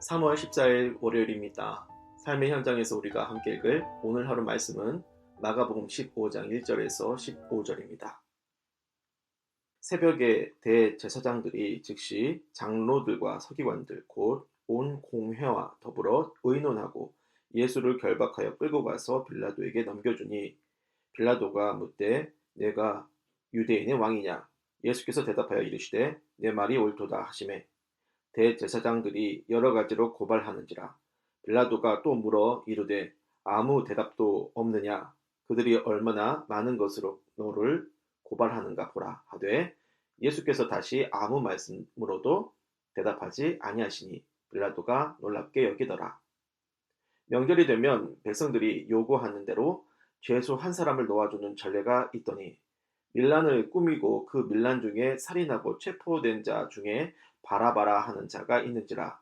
3월 14일 월요일입니다. 삶의 현장에서 우리가 함께 읽을 오늘 하루 말씀은 마가복음 15장 1절에서 15절입니다. 새벽에 대제사장들이 즉시 장로들과 서기관들 곧 온 공회와 더불어 의논하고 예수를 결박하여 끌고 가서 빌라도에게 넘겨주니 빌라도가 묻되 내가 유대인의 왕이냐? 예수께서 대답하여 이르시되 내 말이 옳도다 하시매 대제사장들이 여러 가지로 고발하는지라 빌라도가 또 물어 이르되 아무 대답도 없느냐 그들이 얼마나 많은 것으로 너를 고발하는가 보라 하되 예수께서 다시 아무 말씀으로도 대답하지 아니하시니 빌라도가 놀랍게 여기더라. 명절이 되면 백성들이 요구하는 대로 죄수 한 사람을 놓아주는 전례가 있더니 밀란을 꾸미고 그 밀란 중에 살인하고 체포된 자 중에 바라바라 하는 자가 있는지라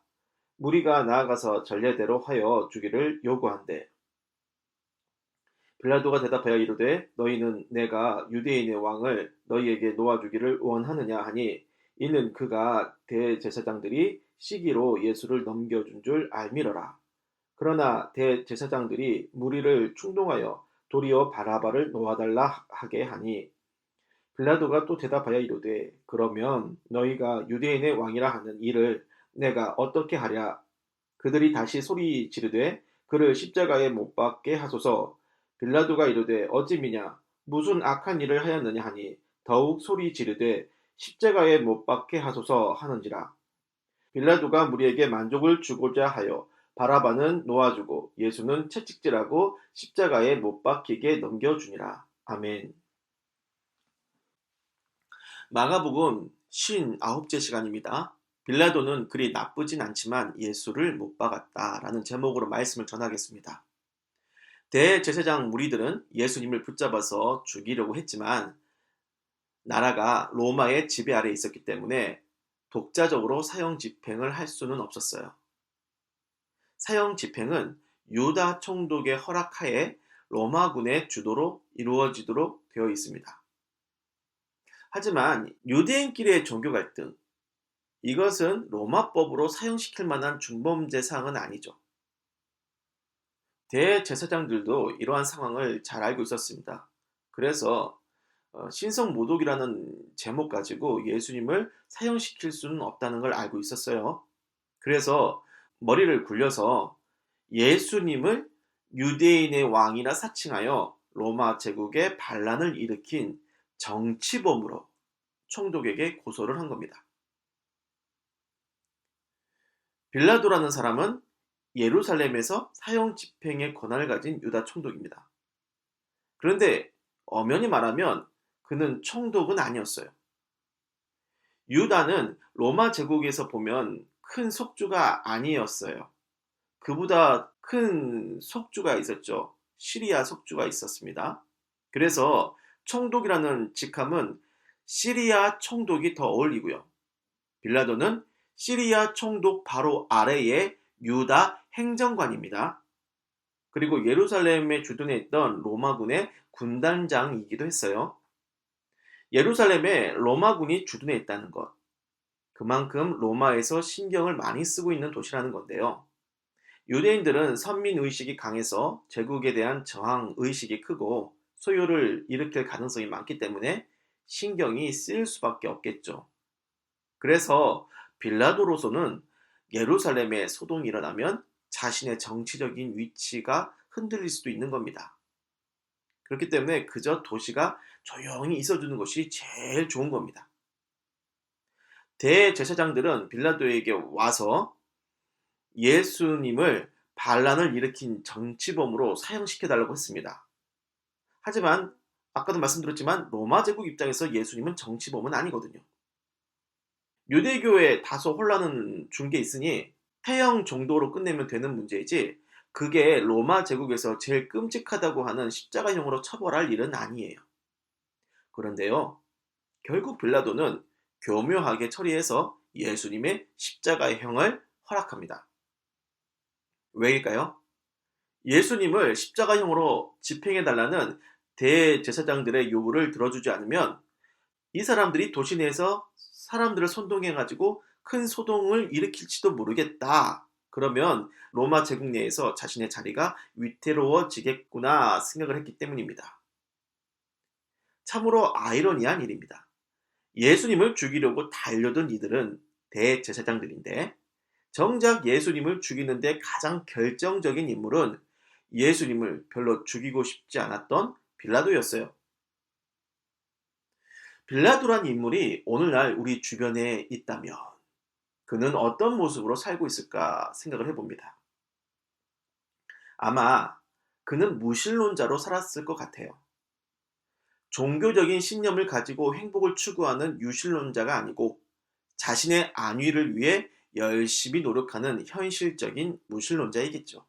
무리가 나아가서 전례대로 하여 주기를 요구한대 빌라도가 대답하여 이르되 너희는 내가 유대인의 왕을 너희에게 놓아주기를 원하느냐 하니 이는 그가 대제사장들이 시기로 예수를 넘겨준 줄 알미러라. 그러나 대제사장들이 무리를 충동하여 도리어 바라바를 놓아달라 하게 하니 빌라도가 또 대답하여 이르되 그러면 너희가 유대인의 왕이라 하는 이를 내가 어떻게 하랴. 그들이 다시 소리 지르되 그를 십자가에 못 박게 하소서. 빌라도가 이르되 어찌미냐 무슨 악한 일을 하였느냐 하니 더욱 소리 지르되 십자가에 못 박게 하소서 하는지라. 빌라도가 무리에게 만족을 주고자 하여 바라바는 놓아주고 예수는 채찍질하고 십자가에 못 박히게 넘겨주니라. 아멘. 마가복음 59째 시간입니다. 빌라도는 그리 나쁘진 않지만 예수를 못 박았다라는 제목으로 말씀을 전하겠습니다. 대제사장 무리들은 예수님을 붙잡아서 죽이려고 했지만 나라가 로마의 지배 아래에 있었기 때문에 독자적으로 사형 집행을 할 수는 없었어요. 사형 집행은 유다 총독의 허락하에 로마군의 주도로 이루어지도록 되어 있습니다. 하지만 유대인끼리의 종교 갈등, 이것은 로마법으로 사형시킬 만한 중범죄 사항은 아니죠. 대제사장들도 이러한 상황을 잘 알고 있었습니다. 그래서 신성모독이라는 제목 가지고 예수님을 사형시킬 수는 없다는 걸 알고 있었어요. 그래서 머리를 굴려서 예수님을 유대인의 왕이라 사칭하여 로마 제국에 반란을 일으킨 정치범으로 총독에게 고소를 한 겁니다. 빌라도라는 사람은 예루살렘에서 사형 집행의 권한을 가진 유다 총독입니다. 그런데 엄연히 말하면 그는 총독은 아니었어요. 유다는 로마 제국에서 보면 큰 속주가 아니었어요. 그보다 큰 속주가 있었죠. 시리아 속주가 있었습니다. 그래서 총독이라는 직함은 시리아 총독이 더 어울리고요. 빌라도는 시리아 총독 바로 아래의 유다 행정관입니다. 그리고 예루살렘에 주둔해 있던 로마군의 군단장이기도 했어요. 예루살렘에 로마군이 주둔해 있다는 것, 그만큼 로마에서 신경을 많이 쓰고 있는 도시라는 건데요. 유대인들은 선민의식이 강해서 제국에 대한 저항의식이 크고 소요를 일으킬 가능성이 많기 때문에 신경이 쓰일 수밖에 없겠죠. 그래서 빌라도로서는 예루살렘에 소동이 일어나면 자신의 정치적인 위치가 흔들릴 수도 있는 겁니다. 그렇기 때문에 그저 도시가 조용히 있어주는 것이 제일 좋은 겁니다. 대제사장들은 빌라도에게 와서 예수님을 반란을 일으킨 정치범으로 사형시켜달라고 했습니다. 하지만 아까도 말씀드렸지만 로마 제국 입장에서 예수님은 정치범은 아니거든요. 유대교에 다소 혼란은 준 게 있으니 태형 정도로 끝내면 되는 문제이지 그게 로마 제국에서 제일 끔찍하다고 하는 십자가형으로 처벌할 일은 아니에요. 그런데요, 결국 빌라도는 교묘하게 처리해서 예수님의 십자가형을 허락합니다. 왜일까요? 예수님을 십자가형으로 집행해달라는 대제사장들의 요구를 들어주지 않으면 이 사람들이 도시 내에서 사람들을 선동해가지고 큰 소동을 일으킬지도 모르겠다. 그러면 로마 제국 내에서 자신의 자리가 위태로워지겠구나 생각을 했기 때문입니다. 참으로 아이러니한 일입니다. 예수님을 죽이려고 달려든 이들은 대제사장들인데 정작 예수님을 죽이는데 가장 결정적인 인물은 예수님을 별로 죽이고 싶지 않았던 빌라도였어요. 빌라도란 인물이 오늘날 우리 주변에 있다면 그는 어떤 모습으로 살고 있을까 생각을 해봅니다. 아마 그는 무신론자로 살았을 것 같아요. 종교적인 신념을 가지고 행복을 추구하는 유신론자가 아니고 자신의 안위를 위해 열심히 노력하는 현실적인 무신론자이겠죠.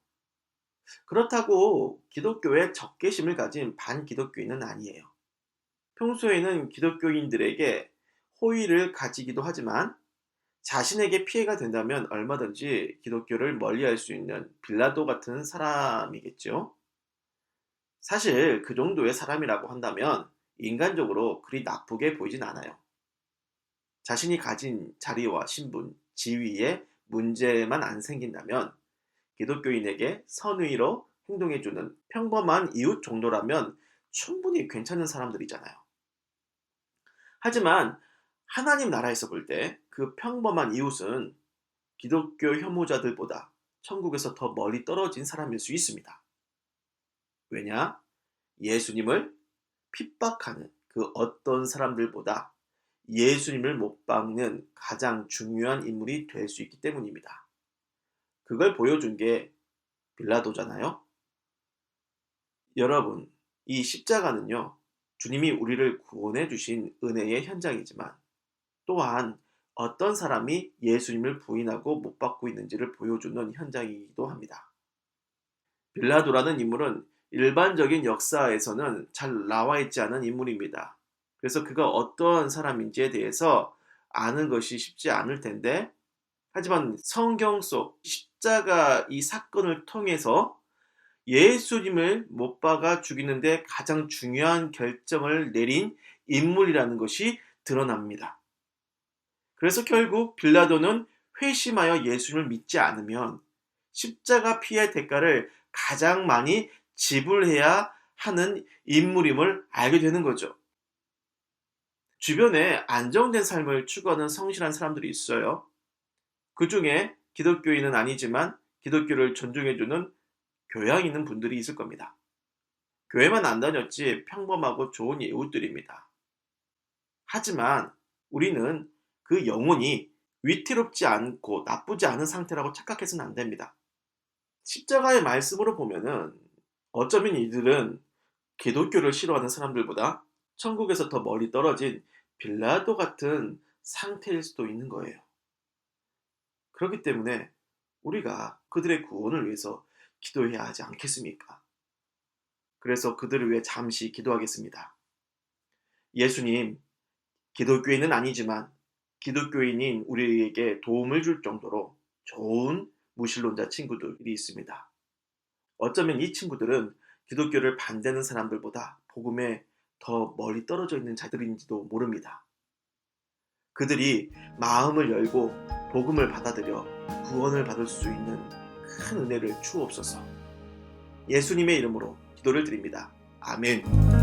그렇다고 기독교에 적개심을 가진 반기독교인은 아니에요. 평소에는 기독교인들에게 호의를 가지기도 하지만 자신에게 피해가 된다면 얼마든지 기독교를 멀리할 수 있는 빌라도 같은 사람이겠죠. 사실 그 정도의 사람이라고 한다면 인간적으로 그리 나쁘게 보이진 않아요. 자신이 가진 자리와 신분, 지위에 문제만 안 생긴다면 기독교인에게 선의로 행동해주는 평범한 이웃 정도라면 충분히 괜찮은 사람들이잖아요. 하지만 하나님 나라에서 볼 때 그 평범한 이웃은 기독교 혐오자들보다 천국에서 더 멀리 떨어진 사람일 수 있습니다. 왜냐? 예수님을 핍박하는 그 어떤 사람들보다 예수님을 못 박는 가장 중요한 인물이 될 수 있기 때문입니다. 그걸 보여준 게 빌라도잖아요. 여러분, 이 십자가는요, 주님이 우리를 구원해 주신 은혜의 현장이지만 또한 어떤 사람이 예수님을 부인하고 못 박고 있는지를 보여주는 현장이기도 합니다. 빌라도라는 인물은 일반적인 역사에서는 잘 나와 있지 않은 인물입니다. 그래서 그가 어떠한 사람인지에 대해서 아는 것이 쉽지 않을 텐데, 하지만 성경 속 십자가 이 사건을 통해서 예수님을 못 박아 죽이는데 가장 중요한 결정을 내린 인물이라는 것이 드러납니다. 그래서 결국 빌라도는 회심하여 예수님을 믿지 않으면 십자가 피의 대가를 가장 많이 지불해야 하는 인물임을 알게 되는 거죠. 주변에 안정된 삶을 추구하는 성실한 사람들이 있어요. 그 중에 기독교인은 아니지만 기독교를 존중해주는 교양 있는 분들이 있을 겁니다. 교회만 안 다녔지 평범하고 좋은 이웃들입니다. 하지만 우리는 그 영혼이 위태롭지 않고 나쁘지 않은 상태라고 착각해서는 안 됩니다. 십자가의 말씀으로 보면은 어쩌면 이들은 기독교를 싫어하는 사람들보다 천국에서 더 멀리 떨어진 빌라도 같은 상태일 수도 있는 거예요. 그렇기 때문에 우리가 그들의 구원을 위해서 기도해야 하지 않겠습니까? 그래서 그들을 위해 잠시 기도하겠습니다. 예수님, 기독교인은 아니지만 기독교인인 우리에게 도움을 줄 정도로 좋은 무신론자 친구들이 있습니다. 어쩌면 이 친구들은 기독교를 반대하는 사람들보다 복음에 더 멀리 떨어져 있는 자들인지도 모릅니다. 그들이 마음을 열고 복음을 받아들여 구원을 받을 수 있는 큰 은혜를 주옵소서. 예수님의 이름으로 기도를 드립니다. 아멘.